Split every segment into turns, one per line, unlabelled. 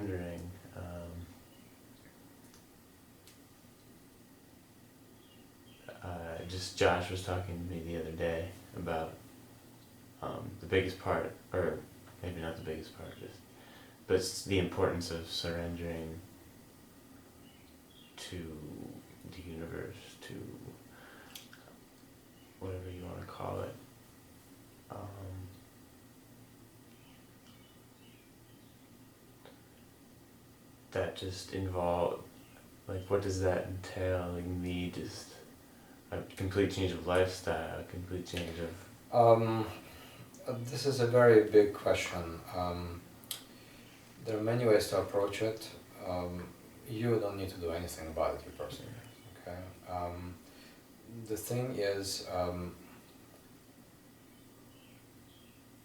surrendering, just Josh was talking to me the other day about the biggest part, or maybe not the biggest part, but it's the importance of surrendering to the universe, to whatever you want to call it. That just involve, like, what does that entail? Like, me just a complete change of lifestyle, a complete change of...
This is a very big question. There are many ways to approach it. You don't need to do anything about it, you personally. Okay. The thing is,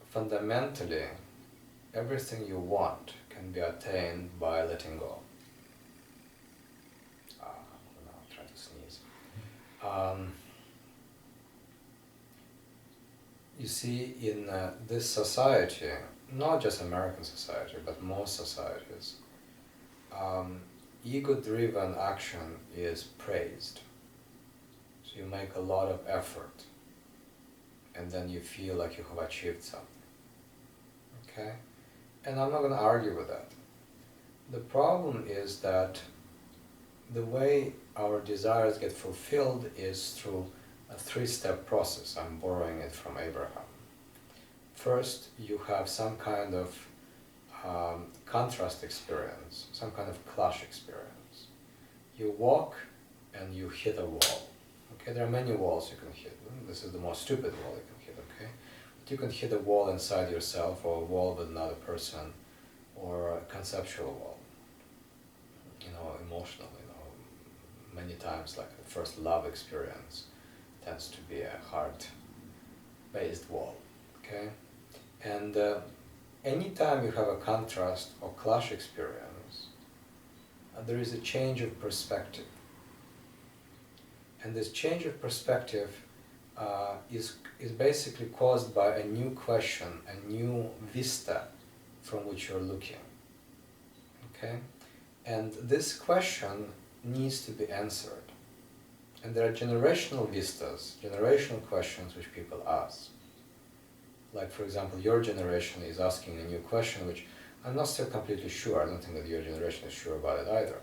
fundamentally, everything you want can be attained by letting go. I'm trying to sneeze. You see, in this society, not just American society, but most societies, ego-driven action is praised. So you make a lot of effort, and then you feel like you have achieved something. Okay? And I'm not going to argue with that. The problem is that the way our desires get fulfilled is through a three-step process. I'm borrowing it from Abraham. First, you have some kind of contrast experience, some kind of clash experience. You walk and you hit a wall. Okay, there are many walls you can hit. This is the most stupid wall you can hit, okay? But you can hit a wall inside yourself, or a wall with another person, or a conceptual wall. Emotional, many times, like the first love experience tends to be a heart-based wall, okay? And anytime you have a contrast or clash experience, there is a change of perspective. And this change of perspective is basically caused by a new question, a new vista from which you're looking, okay? And this question needs to be answered. And there are generational vistas, generational questions which people ask. Like, for example, your generation is asking a new question which I'm not still completely sure. I don't think that your generation is sure about it either.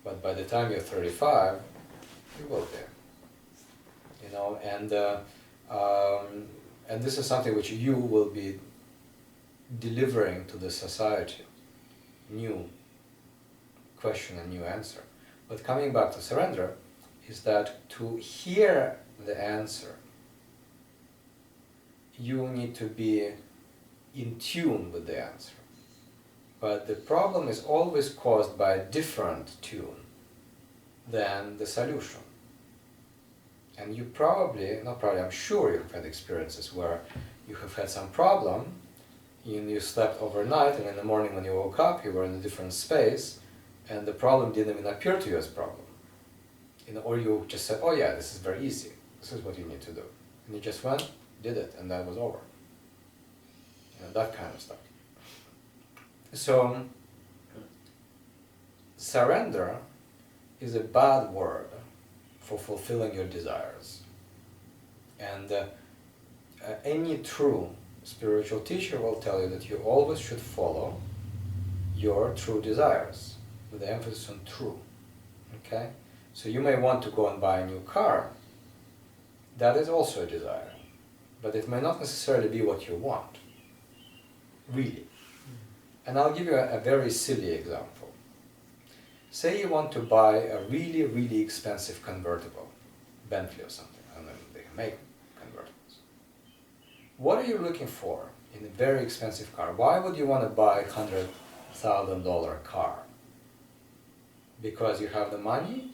But by the time you're 35, you will be. And this is something which you will be delivering to the society. New question and new answer. But coming back to surrender, is that to hear the answer, you need to be in tune with the answer. But the problem is always caused by a different tune than the solution. And you I'm sure you've had experiences where you have had some problem, you slept overnight, and in the morning when you woke up, you were in a different space, and the problem didn't even appear to you as a problem. Or you just said, oh yeah, this is very easy. This is what you need to do. And you just went, did it, and that was over. That kind of stuff. So, surrender is a bad word for fulfilling your desires. And any true spiritual teacher will tell you that you always should follow your true desires, with the emphasis on true. Okay? So you may want to go and buy a new car. That is also a desire. But it may not necessarily be what you want. Really. And I'll give you a very silly example. Say you want to buy a really, really expensive convertible, Bentley or something, and then they make convertibles. What are you looking for in a very expensive car? Why would you want to buy a $100,000 car? Because you have the money?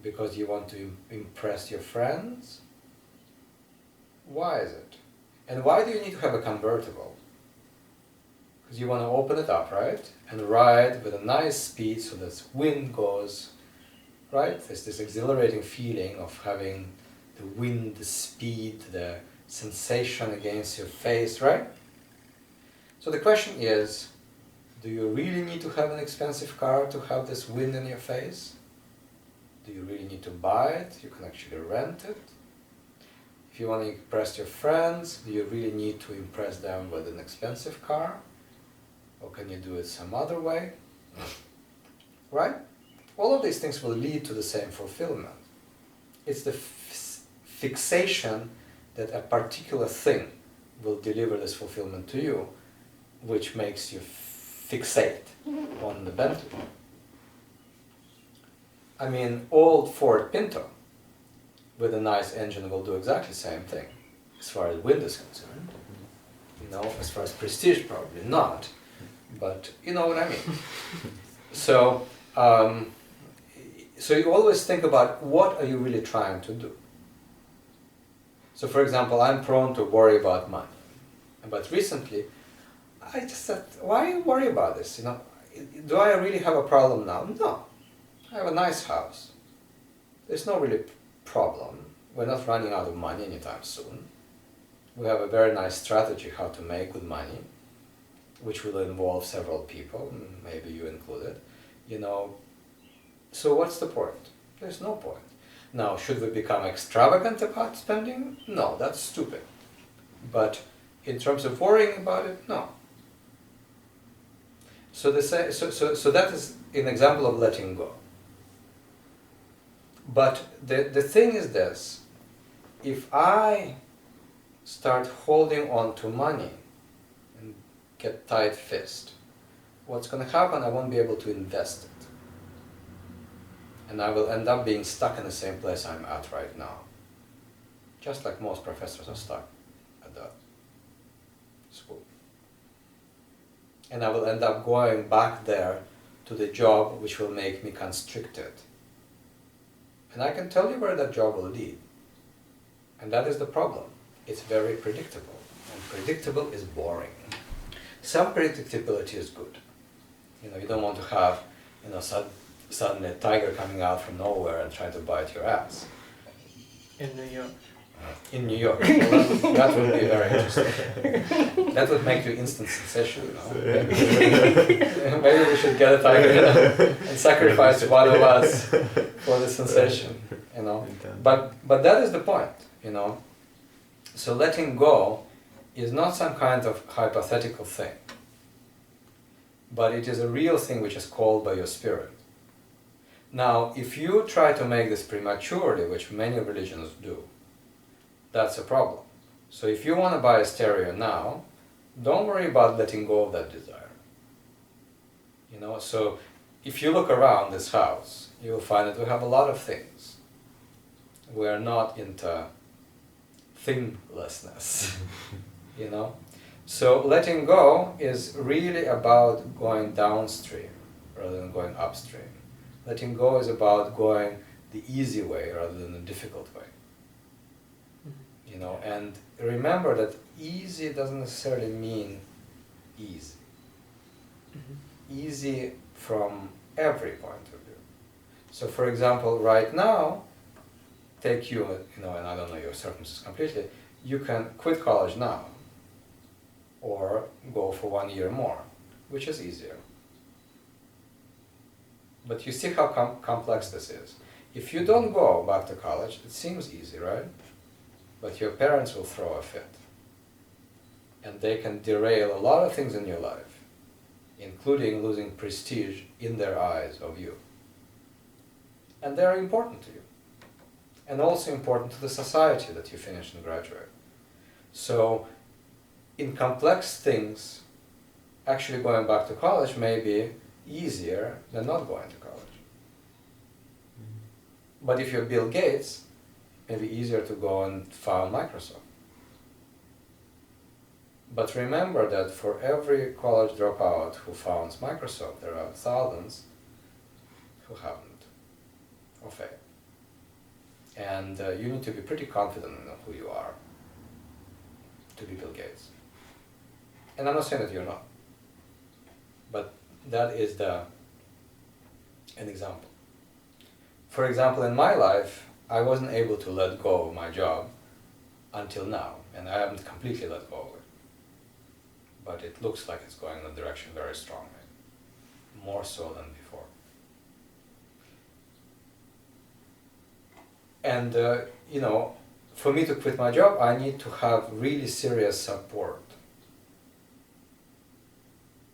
Because you want to impress your friends? Why is it? And why do you need to have a convertible? Because you want to open it up, right? And ride with a nice speed so that wind goes, right? There's this exhilarating feeling of having the wind, the speed, the sensation against your face, right? So the question is, Do you really need to have an expensive car to have this wind in your face? Do you really need to buy it? You can actually rent it. If you want to impress your friends, do you really need to impress them with an expensive car? Or can you do it some other way? Right? All of these things will lead to the same fulfillment. It's the fixation that a particular thing will deliver this fulfillment to you, which makes you fixate on the Bentley. I mean, old Ford Pinto with a nice engine will do exactly the same thing as far as wind is concerned. You know, as far as prestige, probably not, but you know what I mean. So, so you always think about what are you really trying to do. So, for example, I'm prone to worry about money, but recently, I just said, why worry about this? You know, do I really have a problem now? No, I have a nice house. There's no really problem. We're not running out of money anytime soon. We have a very nice strategy how to make good money, which will involve several people, maybe you included. You know, so what's the point? There's no point. Now, should we become extravagant about spending? No, that's stupid. But in terms of worrying about it, no. So that is an example of letting go. But the thing is this: if I start holding on to money and get tight fist, what's going to happen? I won't be able to invest it. And I will end up being stuck in the same place I'm at right now. Just like most professors are stuck at that school. And I will end up going back there to the job which will make me constricted. And I can tell you where that job will lead. And that is the problem. It's very predictable. And predictable is boring. Some predictability is good. You know, you don't want to have, you know, suddenly a tiger coming out from nowhere and trying to bite your ass.
In New York.
In New York. Well, that would be very interesting. That would make you instant sensation, you know. Maybe we should get a tiger, you know, and sacrifice one of us for the sensation, you know. But that is the point, you know. So letting go is not some kind of hypothetical thing, but it is a real thing which is called by your spirit. Now, if you try to make this prematurely, which many religions do, that's a problem. So if you want to buy a stereo now, don't worry about letting go of that desire. You know, so if you look around this house, you'll find that we have a lot of things. We are not into thinglessness, you know. So letting go is really about going downstream rather than going upstream. Letting go is about going the easy way rather than the difficult way. You know, and remember that easy doesn't necessarily mean easy. Easy from every point of view. So for example, right now, take you, you know, and I don't know your circumstances completely, you can quit college now or go for 1 year more, which is easier. But you see how complex this is. If you don't go back to college, it seems easy, right? But your parents will throw a fit. And they can derail a lot of things in your life, including losing prestige in their eyes of you. And they are important to you. And also important to the society that you finish and graduate. So, in complex things, actually going back to college may be easier than not going to college. But if you're Bill Gates, it may be easier to go and found Microsoft. But remember that for every college dropout who founds Microsoft, there are thousands who haven't, or failed. And you need to be pretty confident in who you are to be Bill Gates. And I'm not saying that you're not, but that is an example. For example, in my life, I wasn't able to let go of my job until now, and I haven't completely let go of it. But it looks like it's going in a direction very strongly. more so than before. And, for me to quit my job, I need to have really serious support.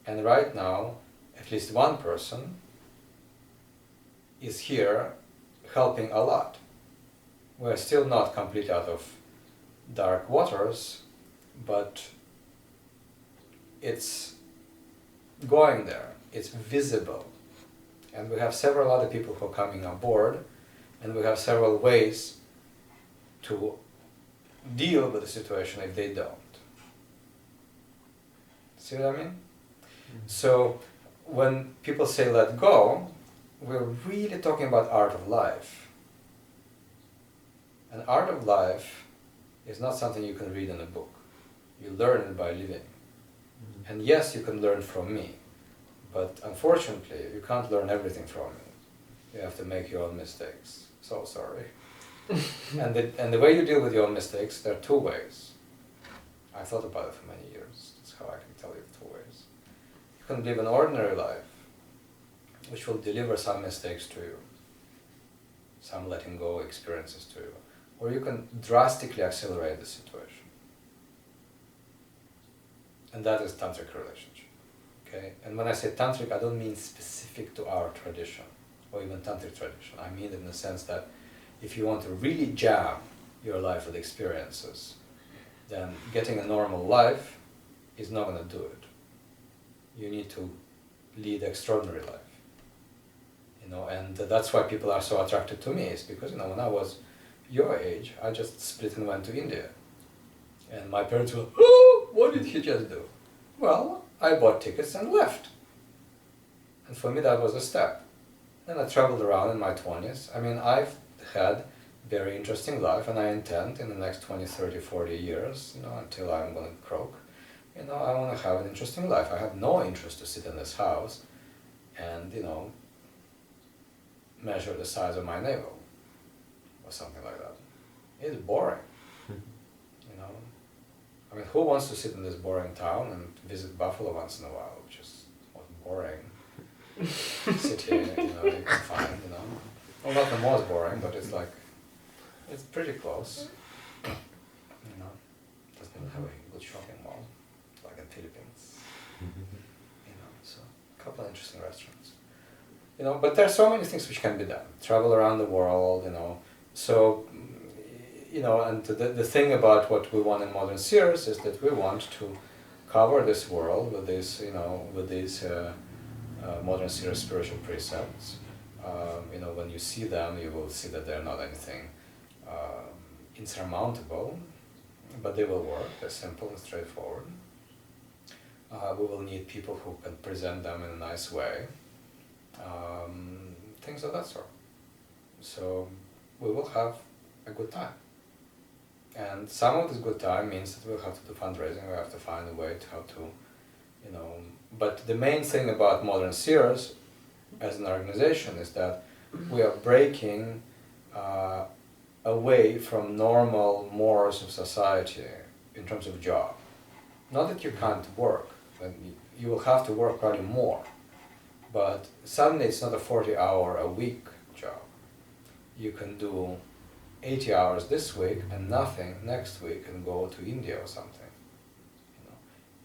And right now, at least one person is here helping a lot. We're still not completely out of dark waters, but it's going there, it's visible. And we have several other people who are coming on board, and we have several ways to deal with the situation if they don't. See what I mean? So when people say let go, we're really talking about art of life. And art of life is not something you can read in a book. You learn it by living. And yes, you can learn from me, but unfortunately, you can't learn everything from me. You have to make your own mistakes. So sorry. And the way you deal with your own mistakes, there are two ways. I thought about it for many years. That's how I can tell you the two ways. You can live an ordinary life, which will deliver some mistakes to you, some letting go experiences to you, or you can drastically accelerate the situation. And that is tantric relationship. Okay? And when I say tantric, I don't mean specific to our tradition, or even tantric tradition. I mean it in the sense that if you want to really jam your life with experiences, then getting a normal life is not going to do it. You need to lead extraordinary life. And that's why people are so attracted to me, is because, when I was your age, I just split and went to India. And my parents were, oh, what did he just do? Well, I bought tickets and left. And for me that was a step. Then I traveled around in my 20s. I've had very interesting life, and I intend in the next 20, 30, 40 years, until I'm going to croak, I want to have an interesting life. I have no interest to sit in this house and, measure the size of my navel or something like that. It's boring. Who wants to sit in this boring town and visit Buffalo once in a while, which is boring city, you can find, Well, not the most boring, but it's it's pretty close. Doesn't even have a good shopping mall, like in Philippines. So a couple of interesting restaurants. But there are so many things which can be done. Travel around the world, So, and the thing about what we want in Modern Seers is that we want to cover this world with this, with these Modern Seers spiritual precepts. When you see them, you will see that they're not anything insurmountable, but they will work. They're simple and straightforward. We will need people who can present them in a nice way. Things of that sort. So we will have a good time. And some of this good time means that we'll have to do fundraising, we have to find a way to how to, but the main thing about Modern Seers as an organization is that we are breaking away from normal mores of society in terms of job. Not that you can't work, but you will have to work probably more. But suddenly it's not a 40-hour-a-week job. You can do 80 hours this week and nothing next week and go to India or something.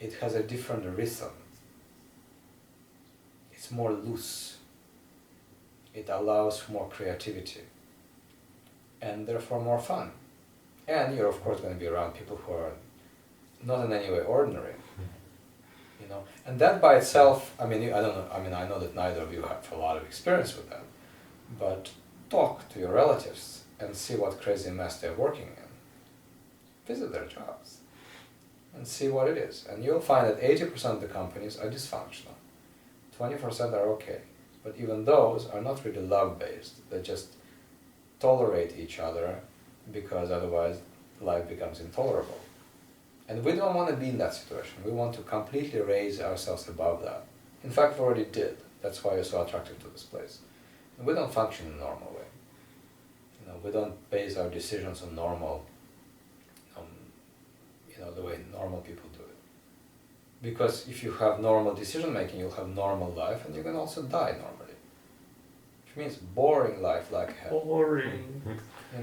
It has a different rhythm. It's more loose. It allows for more creativity and therefore more fun. And you're of course going to be around people who are not in any way ordinary. And that by itself, I don't know, I know that neither of you have a lot of experience with that, but talk to your relatives and see what crazy mess they're working in. Visit their jobs and see what it is. And you'll find that 80% of the companies are dysfunctional. 20% are okay. But even those are not really love-based. They just tolerate each other because otherwise life becomes intolerable. And we don't want to be in that situation. We want to completely raise ourselves above that. In fact, we already did. That's why you're so attracted to this place. And we don't function in a normal way. We don't base our decisions on normal, the way normal people do it. Because if you have normal decision making, you'll have normal life, and you can also die normally. Which means boring life like hell.
Boring.
You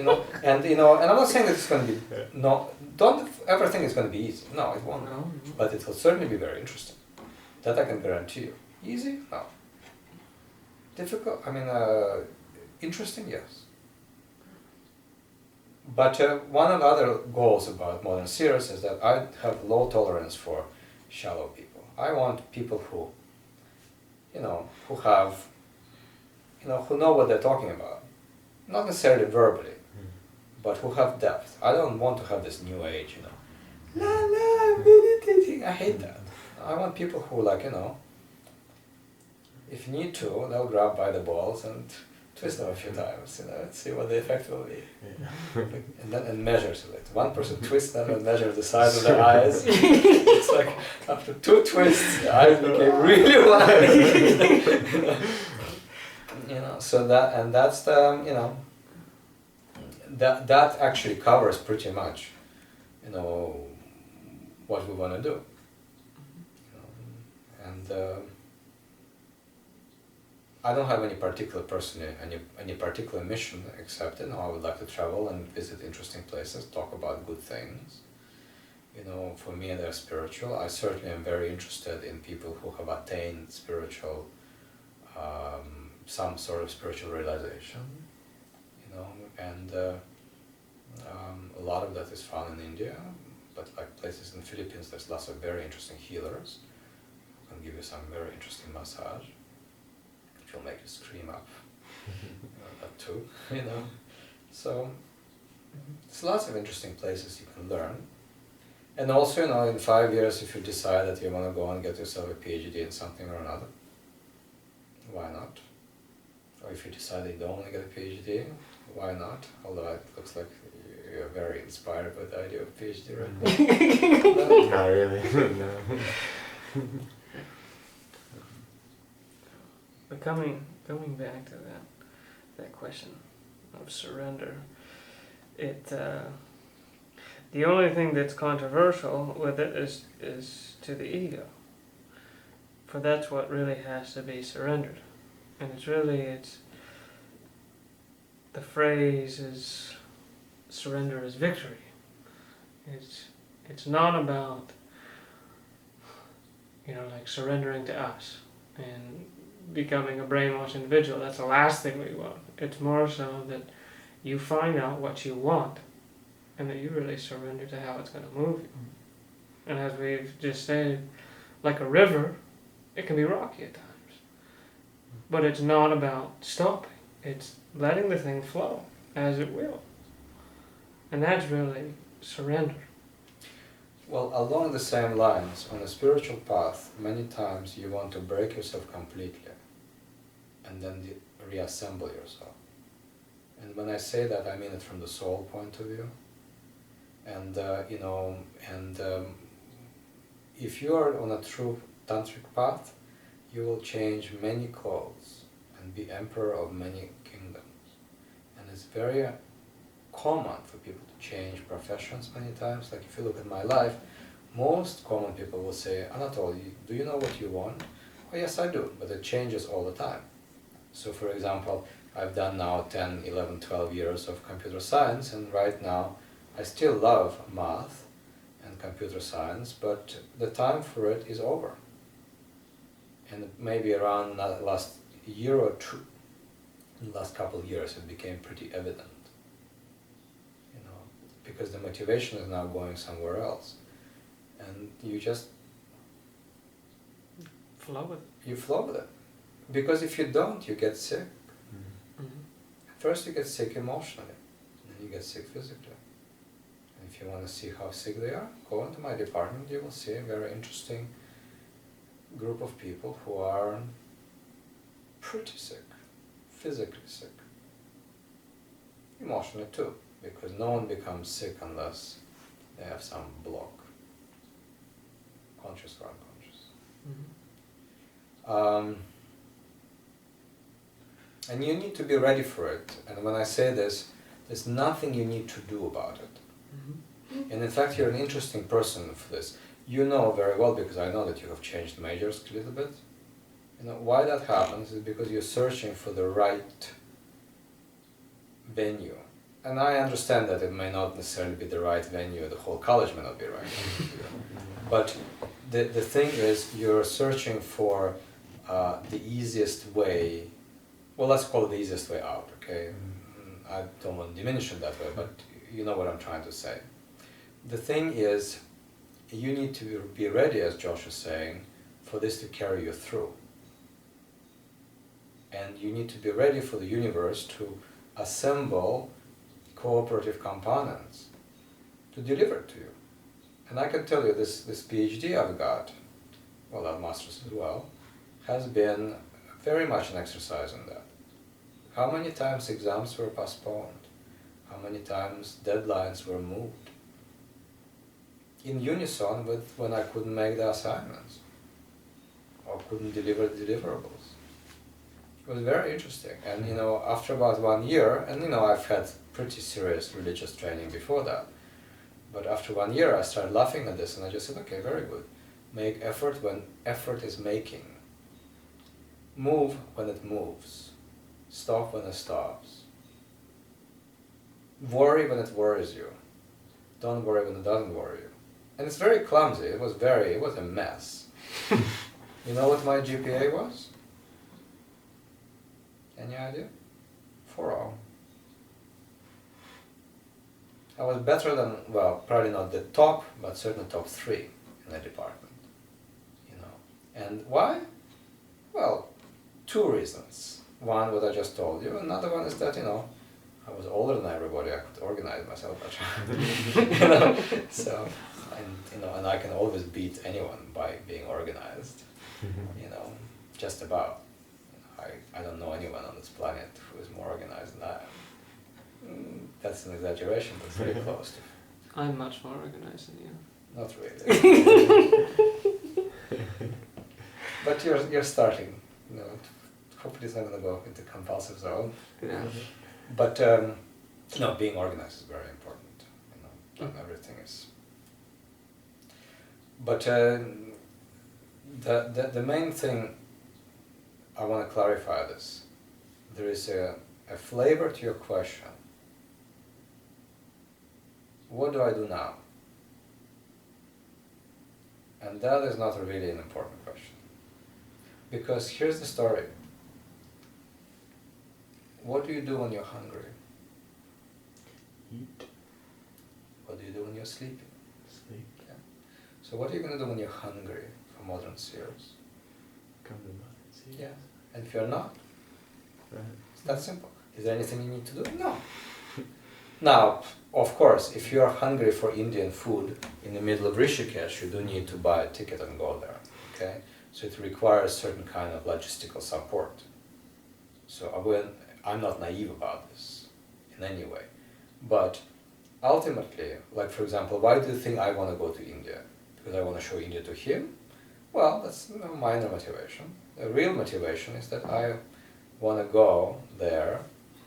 know, and I'm not saying that it's going to be don't ever think it's going to be easy. No, it won't.
No.
But it will certainly be very interesting. That I can guarantee you. Easy? No. Difficult? I mean, interesting? Yes. But one of the other goals about modern seers is that I have low tolerance for shallow people. I want people who, who have, who know what they're talking about. Not necessarily verbally, but who have depth. I don't want to have this new age, la la, meditating. I hate that. I want people who, if you need to, they'll grab by the balls and twist them a few times, and see what the effect will be.
Yeah.
And measures it. One person twists them and measures the size of their eyes. It's like after 2 twists, the eyes became really wide. So that's the, that actually covers pretty much, what we want to do. I don't have any particular person, any particular mission, except I would like to travel and visit interesting places, talk about good things. For me they're spiritual. I certainly am very interested in people who have attained spiritual, some sort of spiritual realization. And a lot of that is found in India, but like places in the Philippines, there's lots of very interesting healers who can give you some very interesting massage. Will make you scream up. That too, So there's lots of interesting places you can learn. And also, in 5 years, if you decide that you want to go and get yourself a PhD in something or another, why not? Or if you decide that you don't want to get a PhD, why not? Although it looks like you're very inspired by the idea of PhD right now.
Not really, no.
But coming back to that question of surrender, the only thing that's controversial with it is to the ego, for that's what really has to be surrendered, and it's the phrase is surrender is victory. It's not about like surrendering to us and becoming a brainwashed individual. That's the last thing we want. It's more so that you find out what you want and that you really surrender to how it's going to move you. And as we've just said, like a river, it can be rocky at times. But it's not about stopping. It's letting the thing flow as it will. And that's really surrender.
Well, along the same lines, on a spiritual path, many times you want to break yourself completely and then reassemble yourself. And when I say that, I mean it from the soul point of view. And, if you are on a true tantric path, you will change many clothes and be emperor of many kingdoms. And it's very common for people to change professions many times. Like if you look at my life, most common people will say, Anatole, do you know what you want? Oh yes, I do, but it changes all the time. So for example, I've done now 10, 11, 12 years of computer science, and right now I still love math and computer science, but the time for it is over. And maybe around the last year or two, in the last couple of years, it became pretty evident. Because the motivation is now going somewhere else. And you just
flow with it.
You flow with it. Because if you don't, you get sick.
Mm-hmm.
First you get sick emotionally, and then you get sick physically. And if you want to see how sick they are, go into my department, you will see a very interesting group of people who are pretty sick, physically sick. Emotionally too, because no one becomes sick unless they have some block, conscious or unconscious.
Mm-hmm.
And you need to be ready for it. And when I say this, there's nothing you need to do about it.
Mm-hmm.
And in fact, you're an interesting person for this. You know very well, because I know that you have changed majors a little bit. You know, why that happens is because you're searching for the right venue. And I understand that it may not necessarily be the right venue, the whole college may not be right. But the thing is, you're searching for the easiest way, well, let's call it the easiest way out, okay? I don't want to diminish it that way, but you know what I'm trying to say. The thing is, you need to be ready, as Josh is saying, for this to carry you through. And you need to be ready for the universe to assemble cooperative components to deliver it to you. And I can tell you this PhD I've got, well, that master's as well, has been very much an exercise in that. How many times exams were postponed? How many times deadlines were moved? In unison with when I couldn't make the assignments or couldn't deliver the deliverables. It was very interesting. And you know, after about 1 year, and you know, I've had pretty serious religious training before that, but after 1 year I started laughing at this and I just said, okay, very good. Make effort when effort is making. Move when it moves. Stop when it stops. Worry when it worries you. Don't worry when it doesn't worry you. And it's very clumsy. It was a mess. You know what my GPA was? Any idea? 4.0. I was better than, well, probably not the top, but certainly top 3 in the department. You know. And why? Well, 2 reasons. One, what I just told you. Another one is that, you know, I was older than everybody. I could organize myself better. You know. So, and you know, and I can always beat anyone by being organized. You know, just about. I don't know anyone on this planet who is more organized than I am. That's an exaggeration, but it's very close to.
I'm much more organized than you.
Not really. But you're starting. You know, hopefully it's not going to go into compulsive zone.
Yeah.
But no, being organized is very important. You know, everything is. But the main thing, I want to clarify this. There is a flavor to your question. What do I do now? And that is not really an important question. Because here's the story. What do you do when you're hungry?
Eat.
What do you do when you're sleeping?
Sleep.
Yeah. So what are you going to do when you're hungry for modern seers?
Come to mind. See?
Yeah. And if you're not,
Right.
it's that simple. Is there anything you need to do? No. Now, of course, if you're hungry for Indian food in the middle of Rishikesh, you do need to buy a ticket and go there. Okay? So it requires certain kind of logistical support. So I'm not naive about this in any way. But ultimately, like for example, why do you think I want to go to India? Because I want to show India to him? Well, that's a minor motivation. The real motivation is that I want to go there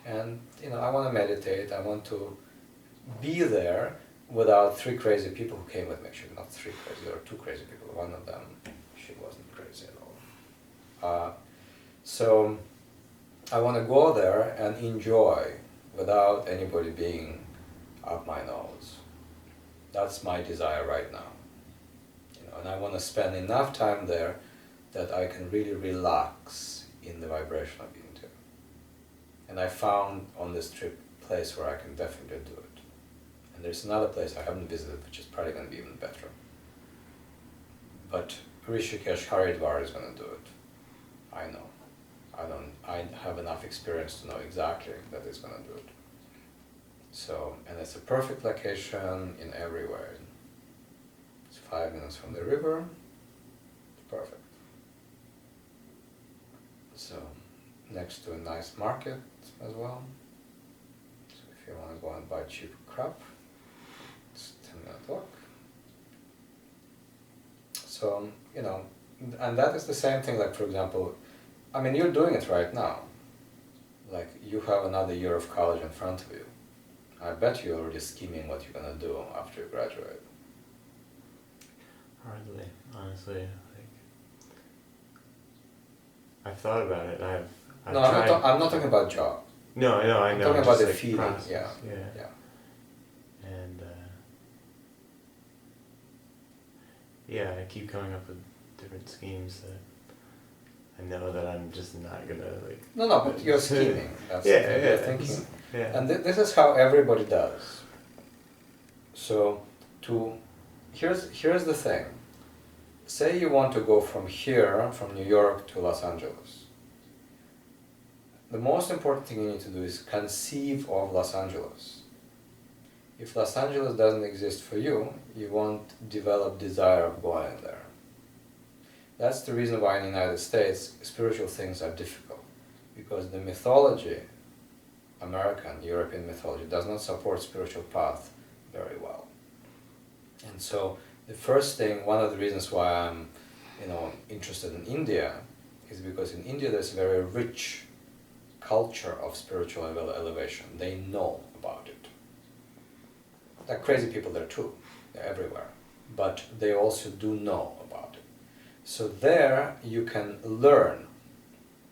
and you know I want to meditate, I want to be there without 3 crazy people who came with me. Actually, not 3 crazy, there were 2 crazy people. One of them, she wasn't crazy at all. So I want to go there and enjoy without anybody being up my nose. That's my desire right now. You know, and I want to spend enough time there that I can really relax in the vibration of being there. And I found on this trip a place where I can definitely do it. And there's another place I haven't visited which is probably going to be even better. But Rishikesh Haridwar is going to do it. I know. I have enough experience to know exactly that it's going to do it. So, and it's a perfect location in every way. It's 5 minutes from the river. It's perfect. So, next to a nice market as well. So if you want to go and buy cheap crap, it's a 10-minute walk. So, you know, and that is the same thing, like for example, I mean, you're doing it right now. Like, you have another year of college in front of you. I bet you're already scheming what you're gonna do after you graduate.
Hardly, honestly. Like, I've thought about it. I've
No,
tried.
I'm not talking about job.
No, I know.
I'm talking about
just
the
like
feeling.
process,
Yeah.
yeah. And yeah, I keep coming up with different schemes that I know that I'm just not gonna like.
No, but you're scheming. That's
Yeah,
the thing.
yeah,
You're thinking.
Yeah.
And this is how everybody does. So, here's the thing. Say you want to go from here, from New York to Los Angeles. The most important thing you need to do is conceive of Los Angeles. If Los Angeles doesn't exist for you, you won't develop desire of going there. That's the reason why in the United States spiritual things are difficult, because the mythology, American, European mythology, does not support spiritual path very well. And so the first thing, one of the reasons why I'm interested in India is because in India there's a very rich culture of spiritual elevation. They know about it. There are crazy people there too, they're everywhere, but they also do know about it. So there you can learn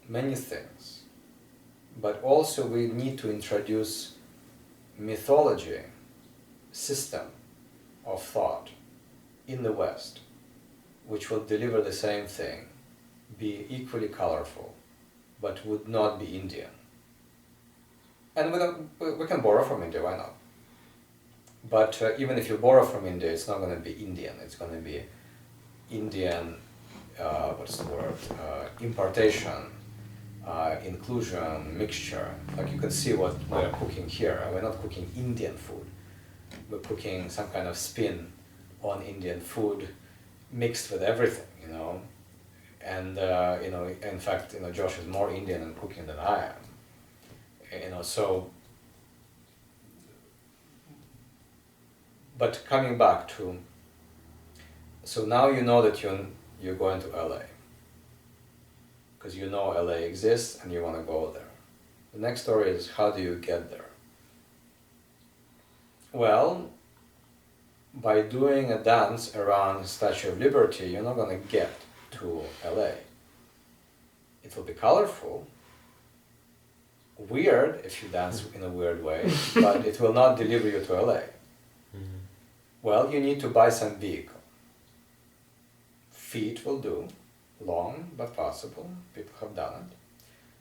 many things, but also we need to introduce mythology, system of thought in the West, which will deliver the same thing, be equally colorful, but would not be Indian. And we can borrow from India, why not? But even if you borrow from India, it's not going to be Indian, it's going to be Indian, importation, inclusion, mixture. Like you can see what we're cooking here. We're not cooking Indian food. We're cooking some kind of spin on Indian food mixed with everything, And, in fact, Josh is more Indian in cooking than I am. So... But coming back to... So now you know that you're going to LA. Because you know LA exists and you want to go there. The next story is, how do you get there? Well, by doing a dance around the Statue of Liberty, you're not going to get to LA. It will be colorful, weird if you dance in a weird way, but it will not deliver you to LA.
Mm-hmm.
Well, you need to buy some vehicle. Feet will do, long but possible, people have done it.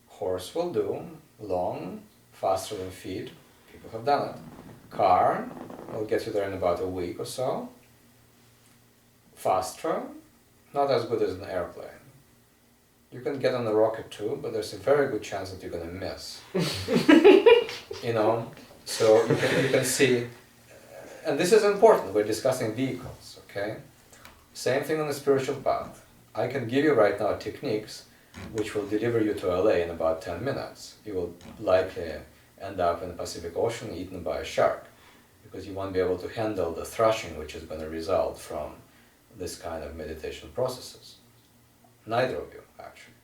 Horse will do, long, faster than feet, people have done it. Car will get you there in about a week or so. Faster, not as good as an airplane. You can get on a rocket too, but there's a very good chance that you're going to miss. So you can see, and this is important, we're discussing vehicles, okay? Same thing on the spiritual path. I can give you right now techniques which will deliver you to LA in about 10 minutes. You will likely end up in the Pacific Ocean eaten by a shark, because you won't be able to handle the thrashing which is going to result from this kind of meditation processes. Neither of you, actually.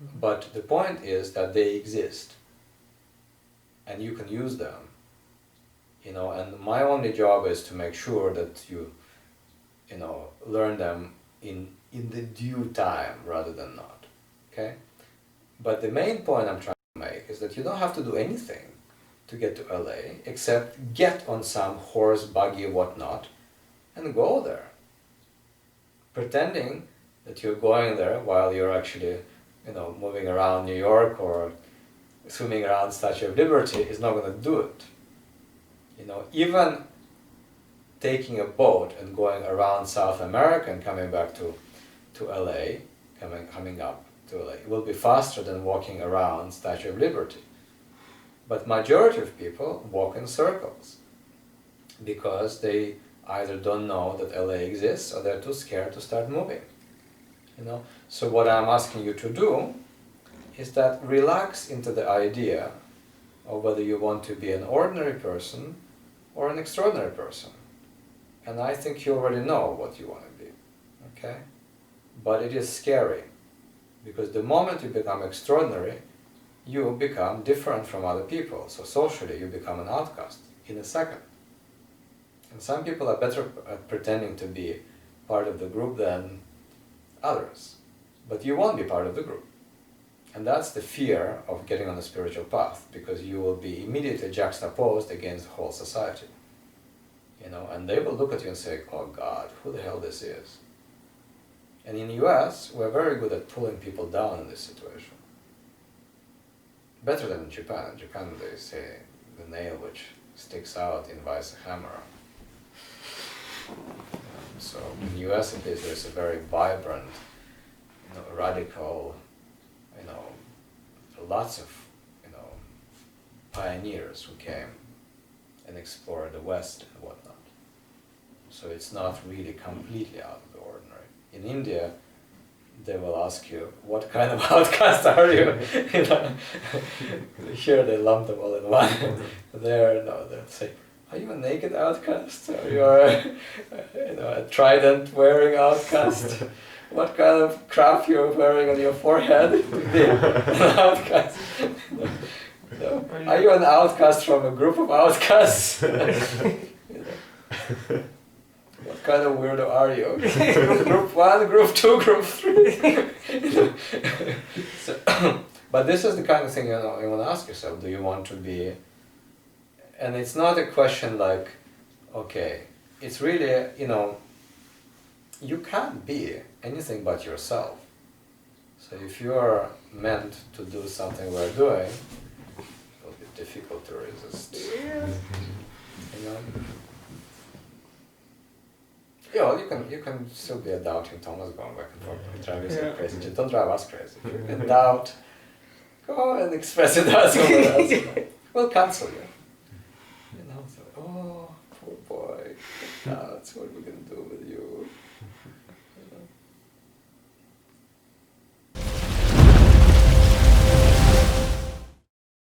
Mm-hmm. But the point is that they exist, and you can use them. And my only job is to make sure that you learn them in the due time rather than not, okay? But the main point I'm trying to make is that you don't have to do anything to get to LA except get on some horse, buggy, whatnot, and go there. Pretending that you're going there while you're actually, moving around New York or swimming around Statue of Liberty is not going to do it. Even taking a boat and going around South America and coming back to LA, coming up to LA, it will be faster than walking around Statue of Liberty. But majority of people walk in circles because they either don't know that LA exists or they're too scared to start moving. So what I'm asking you to do is that relax into the idea of whether you want to be an ordinary person or an extraordinary person. And I think you already know what you want to be, okay? But it is scary, because the moment you become extraordinary, you become different from other people. So socially, you become an outcast. in a second. And some people are better at pretending to be part of the group than others. But you won't be part of the group. And that's the fear of getting on the spiritual path, because you will be immediately juxtaposed against the whole society. You know, and they will look at you and say, oh God, who the hell this is? And in the US, we're very good at pulling people down in this situation. Better than in Japan. In Japan, they say the nail which sticks out invites a hammer. So in the US, at least, there's a very vibrant, you know, radical, you know, lots of, you know, pioneers who came and explored the West and whatnot. So it's not really completely out of the ordinary. In India, they will ask you, what kind of outcast are you? You know, here they lump them all in one. There, no, they'll say, are you a naked outcast? Or you're you know, a trident-wearing outcast? What kind of crap you're wearing on your forehead to be an outcast? No. Are you an outcast from a group of outcasts? You know. What kind of weirdo are you? Group 1, group 2, group 3? So, but this is the kind of thing, you know, you want to ask yourself, do you want to be... And it's not a question like, okay, it's really, you know, you can't be anything but yourself. So if you are meant to do something we're doing, it will be difficult to resist.
Yeah.
You know? Yeah, well, you can still be a doubting Thomas going back and forth, drive yourself crazy. Just don't drive us crazy. If you can doubt, go and express it as someone else. You know. We'll cancel you. You know, so, oh, poor boy, doubts, what are we going to do with